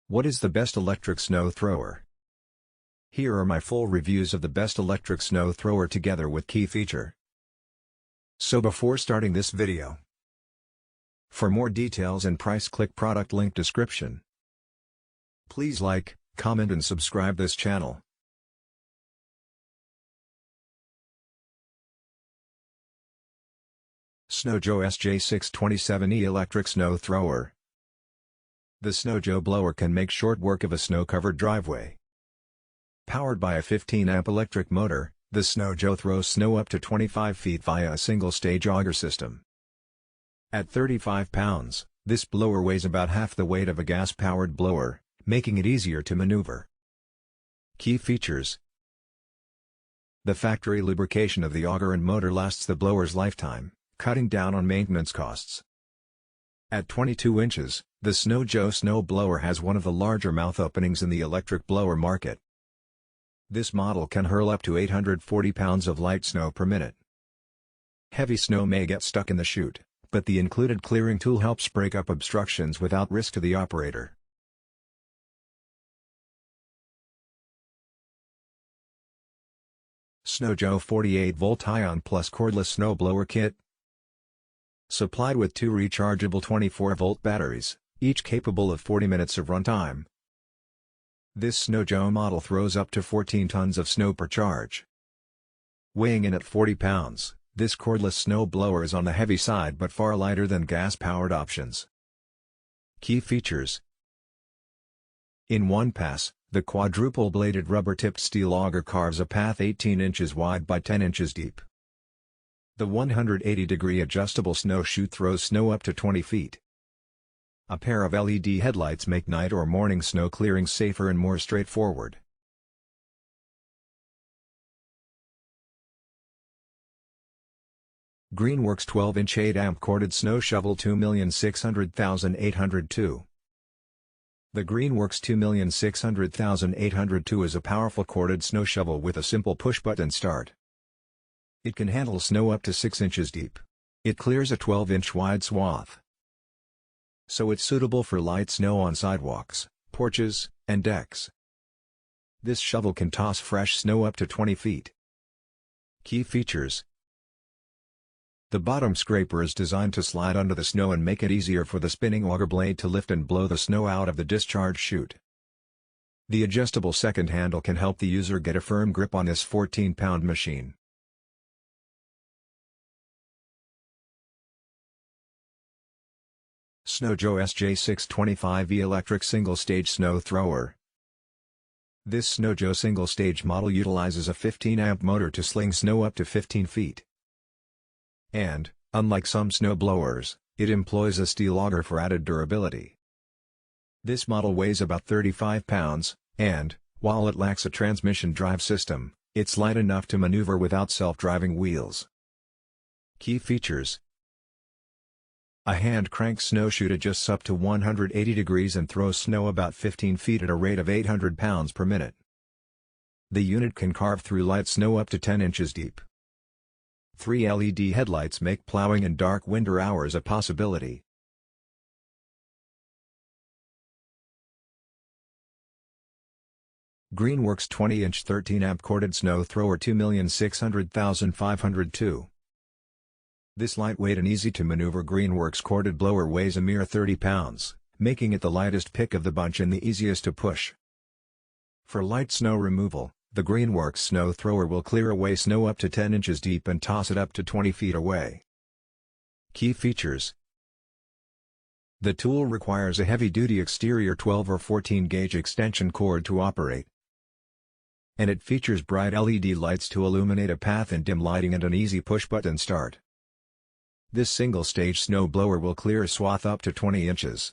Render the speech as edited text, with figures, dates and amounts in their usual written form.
What is the best electric snow thrower? Here are my full reviews of the best electric snow thrower together with key feature. So before starting this video, for more details and price, click product link description. Please like, comment and subscribe this channel. SnowJoe SJ627E Electric Snow Thrower. The SnowJoe blower can make short work of a snow-covered driveway. Powered by a 15-amp electric motor, the SnowJoe throws snow up to 25 feet via a single-stage auger system. At 35 pounds, this blower weighs about half the weight of a gas-powered blower, making it easier to maneuver. Key features: the factory lubrication of the auger and motor lasts the blower's lifetime, cutting down on maintenance costs. At 22 inches, the SnowJoe snow blower has one of the larger mouth openings in the electric blower market. This model can hurl up to 840 pounds of light snow per minute. Heavy snow may get stuck in the chute, but the included clearing tool helps break up obstructions without risk to the operator. SnowJoe 48-volt Ion Plus Cordless Snow Blower Kit. Supplied with 2 rechargeable 24-volt batteries, each capable of 40 minutes of runtime. This SnowJoe model throws up to 14 tons of snow per charge. Weighing in at 40 pounds, this cordless snow blower is on the heavy side but far lighter than gas-powered options. Key features: in one pass, the quadruple-bladed rubber-tipped steel auger carves a path 18 inches wide by 10 inches deep. The 180-degree adjustable snow chute throws snow up to 20 feet. A pair of LED headlights make night or morning snow clearing safer and more straightforward. Greenworks 12-inch 8-amp corded snow shovel 2,600,802. The Greenworks 2,600,802 is a powerful corded snow shovel with a simple push-button start. It can handle snow up to 6 inches deep. It clears a 12-inch wide swath, so it's suitable for light snow on sidewalks, porches, and decks. This shovel can toss fresh snow up to 20 feet. Key features: the bottom scraper is designed to slide under the snow and make it easier for the spinning auger blade to lift and blow the snow out of the discharge chute. The adjustable second handle can help the user get a firm grip on this 14-pound machine. SnowJoe SJ625E Electric Single-Stage Snow Thrower. This SnowJoe single-stage model utilizes a 15-amp motor to sling snow up to 15 feet. And, unlike some snow blowers, it employs a steel auger for added durability. This model weighs about 35 pounds, and, while it lacks a transmission drive system, it's light enough to maneuver without self-driving wheels. Key features: a hand crank snow chute adjusts up to 180 degrees and throws snow about 15 feet at a rate of 800 pounds per minute. The unit can carve through light snow up to 10 inches deep. 3 LED headlights make plowing in dark winter hours a possibility. Greenworks 20-inch 13-amp corded snow thrower 2,600,502. This lightweight and easy-to-maneuver Greenworks corded blower weighs a mere 30 pounds, making it the lightest pick of the bunch and the easiest to push. For light snow removal, the Greenworks snow thrower will clear away snow up to 10 inches deep and toss it up to 20 feet away. Key features: the tool requires a heavy-duty exterior 12 or 14-gauge extension cord to operate, and it features bright LED lights to illuminate a path in dim lighting and an easy push-button start. This single-stage snow blower will clear a swath up to 20 inches.